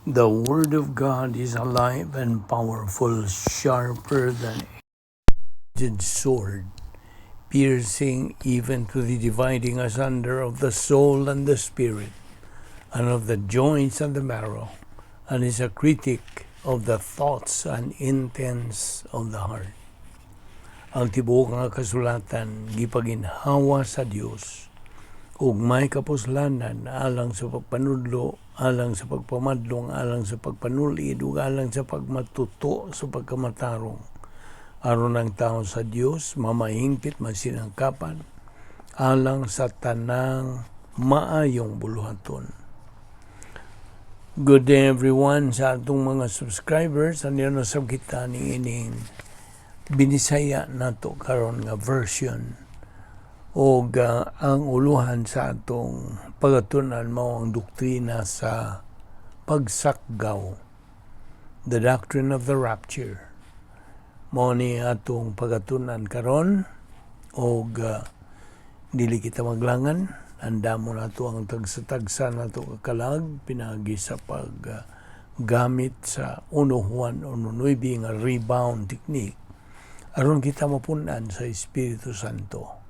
The Word of God is alive and powerful, sharper than any sword, piercing even to the dividing asunder of the soul and the spirit, and of the joints and the marrow, and is a critic of the thoughts and intents of the heart. Ang tibuok nga kasulatan gipaginhawa sa Dios ug may kapuslanan alang sa pagpanudlo, alang sa pagpamadlong, alang sa pagpanulid ug alang sa pagmatuto sa pagkamatarong. Aron ang tao sa Dios mamahingpit masinangkapan alang sa tanang maayong buluhaton. Good day everyone sa atong mga subscribers. Ano sa kita ni ining binisaya nato karon nga version o ang uluhan sa atong pagatunan mao ang doktrina sa pagsakgaw, the doctrine of the rapture. Mao ni atong pagatunan karon og dili kita maglangan, andamo nato ang tagsa-tagsa nato kakalag pinagi sa pag gamit sa 1 Juan 1:9 nga rebound technique aron kita mapunan sa Espiritu Santo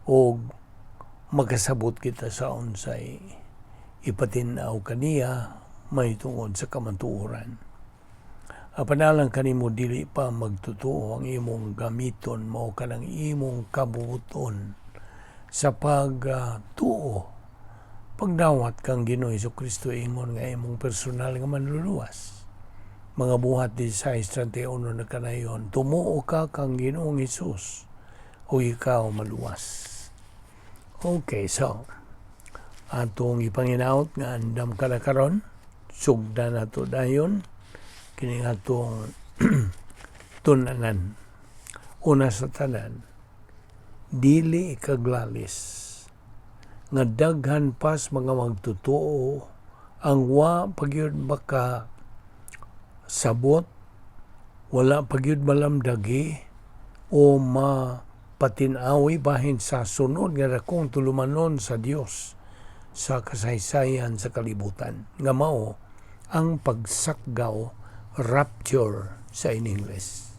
o magkasabot kita sa unsay ipatinaw kaniya may tungod sa kamatuoran. Apanalang kanimo dili pa magtutuo ang imong gamiton mo kanang imong kabubuton sa pagtuo pagdawat kang Ginoo Jesucristo ingon nga imong personal nga manluluwas. Mga buhat 16:31 na kanayon, tumuo ka kang Ginoong Hesus o ikaw maluwas. Okay, so atong ipanginaut nga andam ka na karon, sugdan nato dayon kini atong tunanan. Una sa tanan, dili ikaglalis nga daghan pas mga magtutuo ang wa pagyud baka sabot, wala pagyud malamdagi o patinawi bahin sa sunod nga dakong tulumanon sa Dios sa kasaysayan sa kalibutan. Nga mao ang pagsakgaw, rapture sa English.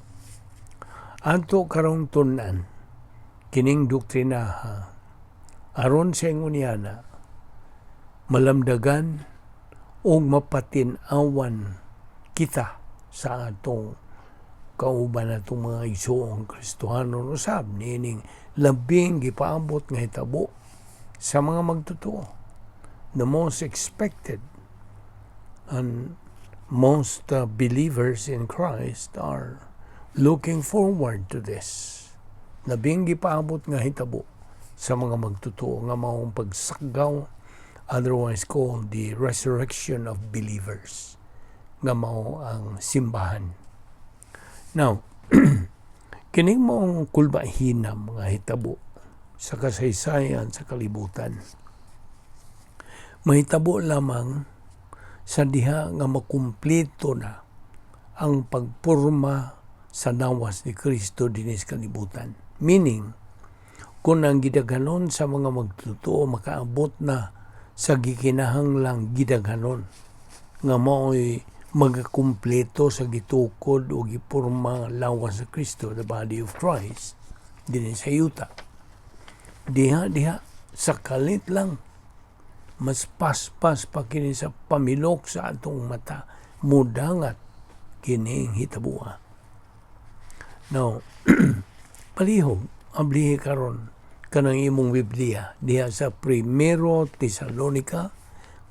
Ato karong tunan kining doktrina aron sa ingunyana malamdagan o mapatinawan kita sa atong kauban natong mga igsoong Kristohanon usab nining labing gipaabot nga hitabo sa mga magtutuo. The most expected and most believers in Christ are looking forward to this. Labing gipaabot nga hitabo sa mga magtutuo nga maong pagsakgaw, otherwise called the resurrection of believers, nga mao ang simbahan. Now, kining maong kulbahinam mga hitabo sa kasaysayan sa kalibutan, mahitabo lamang sa diha nga makumpleto na ang pagporma sa nawas ni Kristo dinis kalibutan. Meaning, kung ang gidaghanon sa mga magtutuo makaabot na sa gikinahanglang gidaghanon nga mao'y magakumpleto sa gitukod o giporma lawas sa Kristo, the body of Christ, din sa yuta. Diha sa kalit lang, mas paspas pa kini sa pamilok sa atong mata, mudangat kining hitabua. Now, palihog, ablihi karon kanang imong Biblia, diha sa 1 Tesalonica,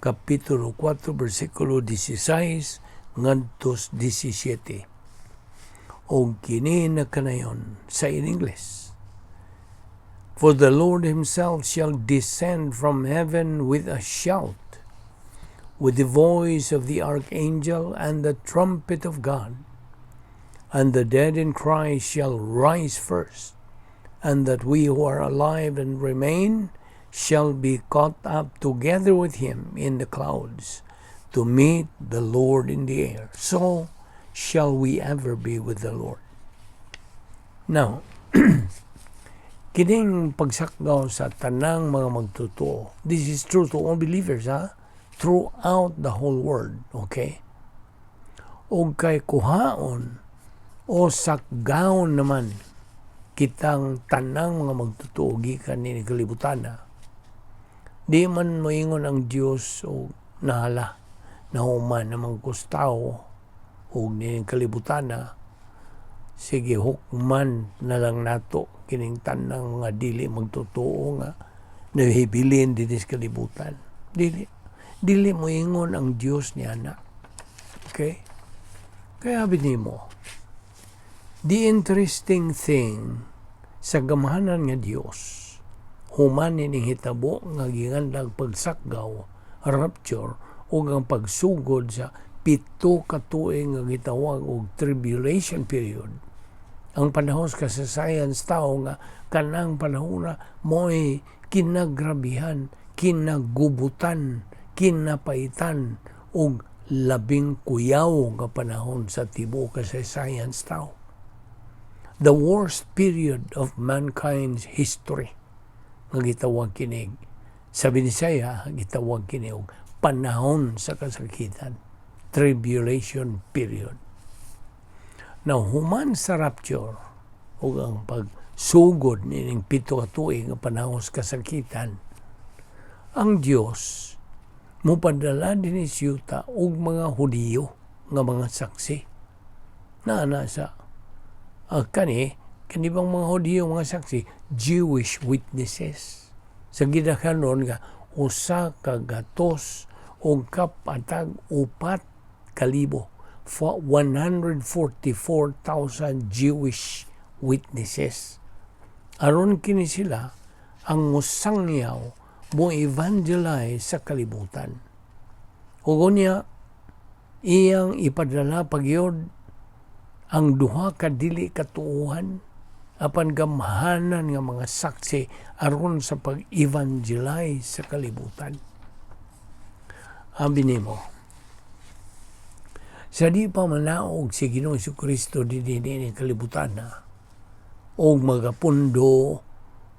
Kapitulo 4, versikulo 16, ngadtos 17. O kini na kanayon sa English. For the Lord himself shall descend from heaven with a shout, with the voice of the archangel and the trumpet of God, and the dead in Christ shall rise first, and that we who are alive and remain shall be caught up together with him in the clouds to meet the Lord in the air. So shall we ever be with the Lord. Now, kining pagsakgaw sa tanang mga magtutuo, this is true to all believers, throughout the whole world. Okay? O kay kuhaon o sakgaon naman kitang tanang mga magtutuo gikan ni kalibutan. Di man moingon ang Dios o nahala na human namang kustaw o ni kalibutan. Sige, hukman na lang nato kining tanang mga dili magtutuo nga nahibilin din sa kalibutan. Dili moingon ang Dios niya na. Okay? Kaya binimo, the interesting thing sa gamahanan nga Dios, human ning hitabo nga gingandag pagsakgaw, rapture, o ang pagsugod sa 7 ka tuig nga gitawag og tribulation period. Ang panahon sa science tao nga kanang panahon na mo'y kinagrabihan, kinagubutan, kinapaitan, og labing kuyaw nga panahon sa tibuok sa science tao. The worst period of mankind's history nga gitawag kini sa Binisaya gitawag kini og panahon sa kasakitan, tribulation period. Now human sa rapture ug ang pagsugod nining 7 ka tuig nga panahon sa kasakitan, ang Dios mupadala dinhi sa yuta og mga Hudiyo nga mga saksi na sa kani bang mga Hudiyo mga saksi, Jewish witnesses. Sa gidakanon nga usa ka gatos o kapatag 4,000, 144,000 Jewish witnesses. Aron kini sila ang musangyaw mo evangelize sa kalibutan. Ug niya iyang ipadala pagyod ang duha ka dili katuohan apan gamhanan nga mga saksi aron sa pag-evangelize sa kalibutan. Abi nimo, sa di pa manaog si Ginoong Jesucristo dinhi kalibutan og magapundo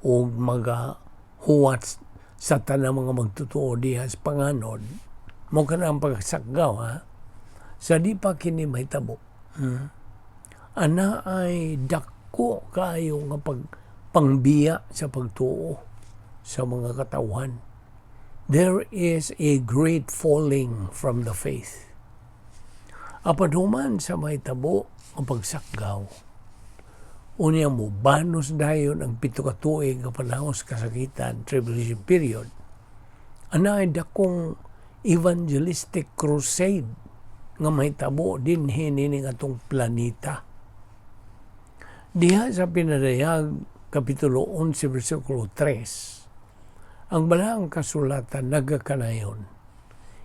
og magahuwat sa tanang mga magtutuo diha sa panganod, mo kana ang pagsakgaw sa di pa kini mahitabo. Ana ay dako kayo nga pangbiya sa pagtuo sa mga katawhan. There is a great falling from the faith. Apan human sa mahitabo ang pagsakgaw, unya mo banos dayon ang 7 ka tuig nga panahon sa kasakitan, tribulation period. Ana ay dakong evangelistic crusade nga mahitabo dinhi nining atong planeta. Diha sa pinadayag kapitulo 11 versikulo 3, ang balaang kasulatan nagakanayon,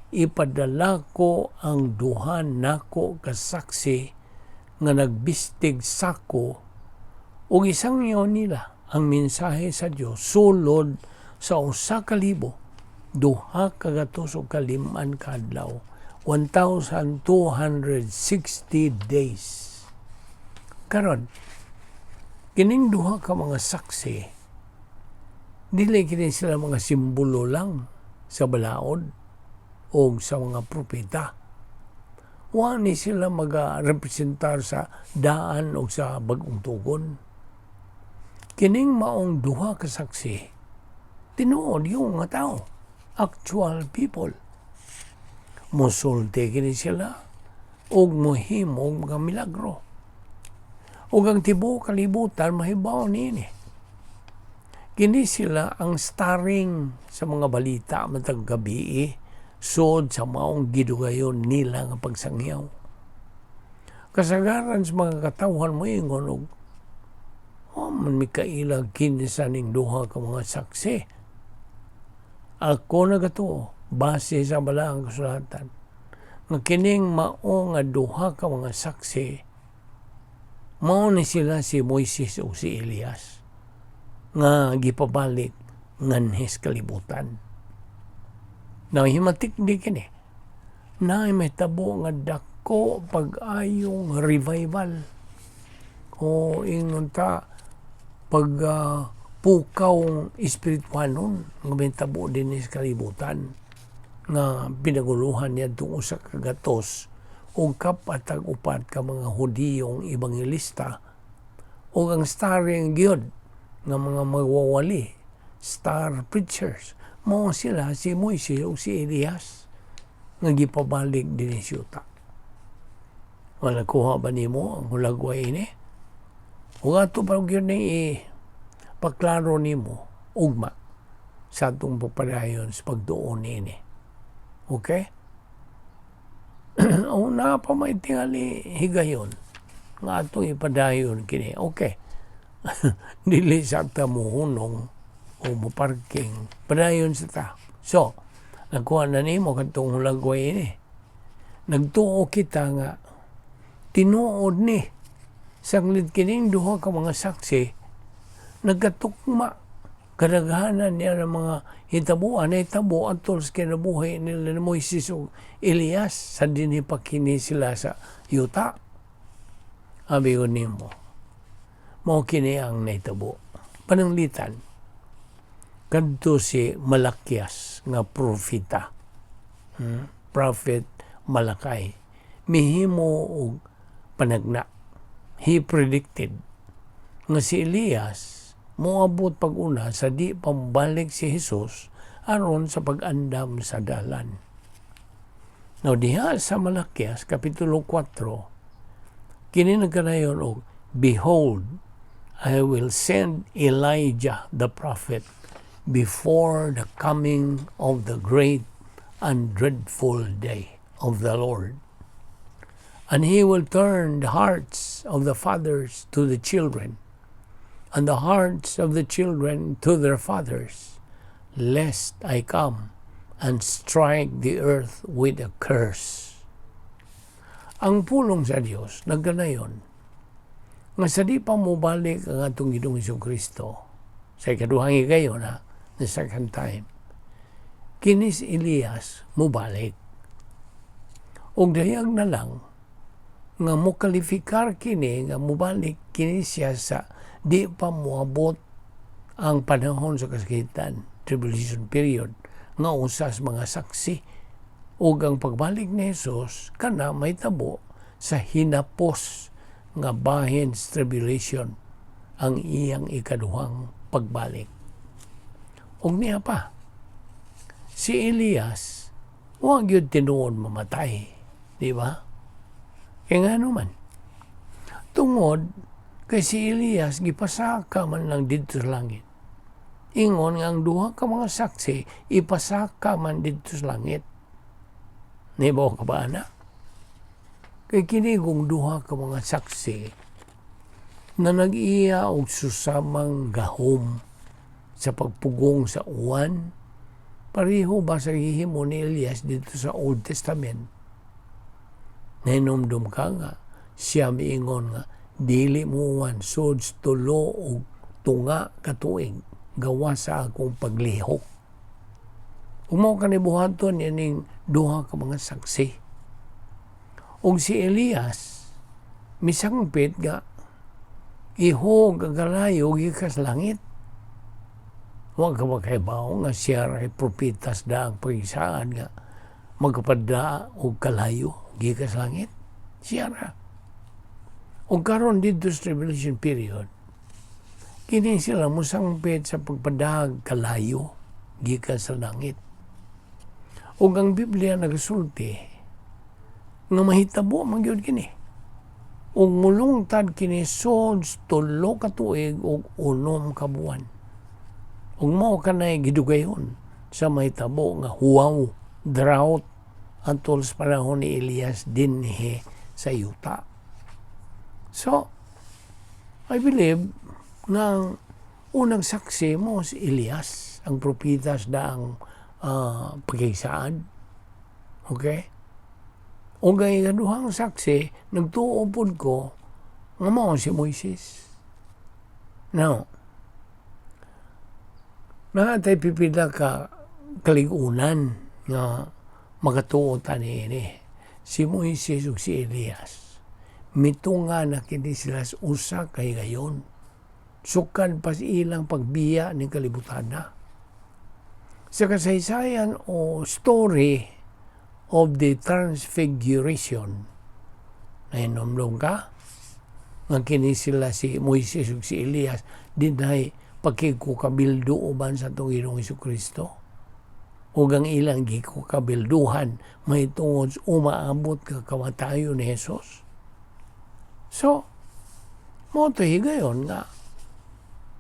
ipadala ko ang duha nako kasaksi nga nagbistig sako ug isang yaw nila ang mensahe sa Dios sulod sa 1,200 500 kadlaw, 1,260 days. Karon kining duha ka mga saksi, dili kini sila mga simbolo lang sa balaod o sa mga propeta. Wa ni sila mag-representar sa daan o sa bagong tugon. Kining maong duha ka saksi, tinuod yung mga tao, actual people. Musulti kini sila og mohimo mga milagro. Ug ang tibuok kalibutan mahibaw niini. Kini sila ang starring sa mga balita matag gabi sud sa maong gidugayon nila nga pagsangyaw. Kasagaran sa mga katawhan mo ingon og man mikailag kini sa ning duha ka mga saksi. Ako nagato base sa balaang kasulatan nga kining mao nga duha ka mga saksi mao ni sila si Moises o si Elias nga gipabalik nganhes kalibutan. Now himatik di kini na mahitabo nga dako pag-ayong revival o ingon ta pag pukaw espirituanon nga mahitabo din sa kalibutan. nga pinaguluhan niya itong usa ka gatos o kapatag upat ka mga Hudiyong ebanghelista o ang starring gyud nga mga magwawali, star preachers. Mao sila si Moises o si Elias nga gipabalik dinhi sa yuta. Wala kuha ba nimo ang hulagway ini? O ato pa gyud ni paklaro nimo ugma sa atong pagpadayon sa pagtuon ini. Okay? O na pa may tingali higayon nga atong ipadayon kini. Okay. Dili sa ta mo hunong o mo parking padayon sa ta. So, nakuha na nimo kadtong hulagway ini. Nagtuo kita nga tinuod ni sanglit kining duha ka mga saksi nagkatukma kadaghanan niya ng mga hitabuan na hitabo atol sa kinabuhi nila ni Moises o Elias sa dinhi pa kini sila sa yuta. Abi ko nimo mao kini ang nahitabo pananglitan kadto si Malakias nga propeta. Prophet Malakay mihimo og panagna. He predicted nga si Elias moabot pag-una sa di pambalik si Jesus aron sa pag-andam sa dalan. Now diha sa Malakias kapitulo 4 kini nagkanayon og behold, I will send Elijah the prophet before the coming of the great and dreadful day of the Lord. And he will turn the hearts of the fathers to the children, and the hearts of the children to their fathers, lest I come and strike the earth with a curse. Ang pulong sa Dios nagkanayon nga sa di pa mo balik ang atong Ginoong Jesucristo sa ikaduhang higayon the second time, kinis Elias mo balik. Og dayag na lang nga mo kalifikar kini nga mo balik kini siya sa di pa moabot ang panahon sa kasakitan, tribulation period, nga usas mga saksi. Ug ang pagbalik ni Jesus kana may tabo sa hinapos nga bahin tribulation ang iyang ikaduhang pagbalik. Ug niya pa, si Elias huwag yun tinuod mamatay, di ba? Kaya nga naman, tungod kay si Elias gipasaka man lang dito sa langit. Ingon nga ang duha ka mga saksi ipasaka man dito sa langit. Nibaw ka ba na? Kay kinigong duha ka mga saksi na nag-iya og susamang gahom sa pagpugong sa uwan, pareho ba sa gihimo ni Elias dito sa Old Testament? Nainumdum ka nga, siya miingon nga, dili mo uwan, sods tulo o tunga katuig, gawa sa akong paglihok. Umaw ka ni buhaton yaning duha ka mga saksi. Og si Elias, misangpit nga, ihog agalayo gikas langit. Huwag ka makaibaw nga siya ay propitas da ang pagisaan nga magkapada o kalayo gikas langit. Siya ra. O karon dito sa tribulation period, kini sila musangpit sa pagpadag kalayo gikas sa langit. O ang Biblia nagasulti nga mahitabo magyud kini. Ug mulungtad kini sods tulo ka tuig ug 6 ka buwan. Ug mao kanay gidugayon sa mahitabo nga huwaw, drought atol sa panahon ni Elias dinhi sa yuta. So, I believe nga unang saksi mo si Elias, ang propitas daang pagkaisaan. Okay? O gaya kaduhang saksi, nagtuo pod ko nga mao si Moises. Now, naatay pipila ka kaligunan nga magatuo tani ini. Si Moises ug si Elias. Mitunga na kini sila usa kay gayon. Sukad pa ilang pagbiya ni kalibutan na. sa kasaysayan o story of the Transfiguration, nahinomdom ka? Nga kini sila si Moises ug si Elias, dinay pakikukabildo uban sa itong Ginoong Jesucristo. Ug ang ilang gikukabilduhan may tungod umaabot ka kamatayon ni Jesus. So, mo to higayon nga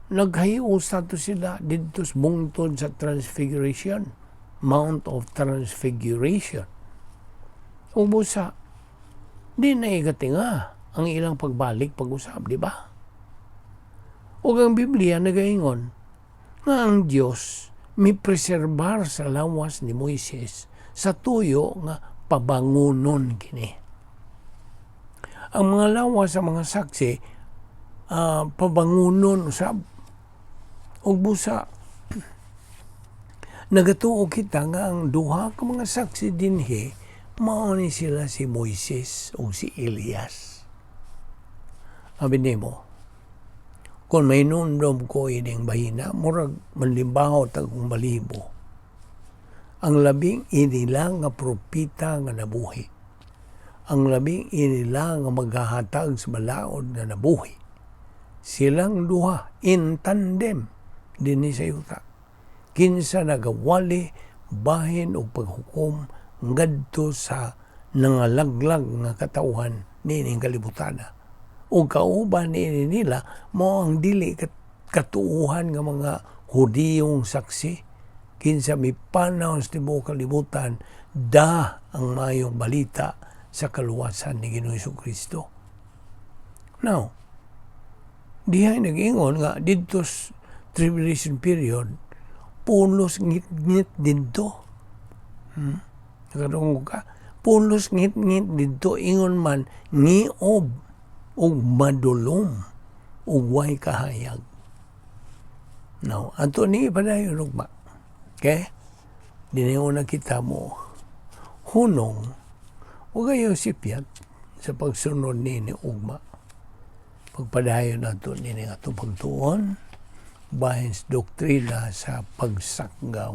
naghahiusa to sila dito sa bungtod sa Transfiguration, Mount of Transfiguration. Ug busa, di na igatinga ang ilang pagbalik pag-usap, di ba? Ug ang Biblia nagaingon nga ang Dios mipreserbar sa lawas ni Moises sa tuyo nga pabangunon kini. Ang mga lawas sa mga saksi pabangunon usab. Ug busa nagatuo kita nga ang duha ka mga saksi dinhi mao ni sila si Moises ug si Elias. Abi nimo, kung may nundom ko ining bahina, murag manlimbaho tagong balibo. Ang labing inila nga propita nga nabuhi. Ang labing inila nga maghahatag sa balaod nga nabuhi. Silang duha in tandem dinhi sa yuta. Kinsa nagawali bahin og paghukom ngadto sa nangalaglag nga katawhan nining kalibutana. O kauban ni nila mo ang dili katuuhan nga mga Hudiyong saksi. Kinsa mipanaw sa tibuok kalibutan da ang mayong balita sa kaluwasan ni Ginoong Jesucristo. Now, dihay nag-ingon nga dito tribulation period pulos ngit-ngit dito. Nakadungog ka? Pulos ngit-ngit dito ingon man ngiob ug madulom ug way kahayag. Now, ato ni padayon ugma. Okay? Diniho na kita mo hunong o kayo sipyat sa pagsunod ni ugma. Pagpadayon nato ni atong pagtuon bahin sa doktrina sa pagsakgaw.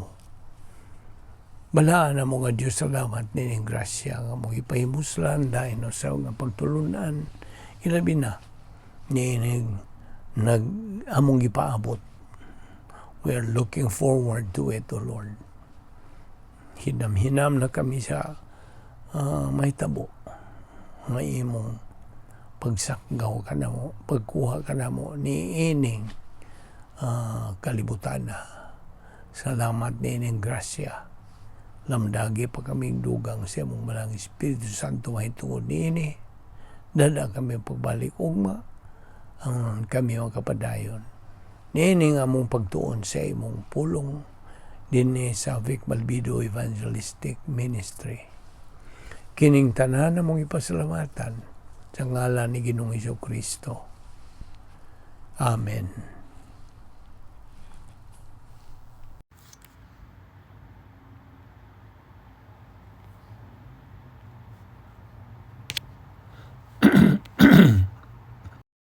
Balaan na mo nga Diyos, salamat nining grasya nga mo ipahimuslan dahil no sa nga pagtulunan ilabi na nining among ipaabot. We are looking forward to it, O Lord. Hinam-hinam na kami sa mahitabo nga imong pagsakgaw ka na mo, pagkuha ka na mo ni ining kalibutan na. Salamat nining grasya. Lamdagi pa kaming dugang sa mong malang Espiritu Santo mahitungod niini. Dada kami pagbalik ugma ang kami ang kapadayon. Nining among pagtuon sa imong pulong dinhi sa Balbido Evangelistic Ministry. Kining tanan among ipasalamatan sa ngalan ni Ginoong Jesucristo. Amen.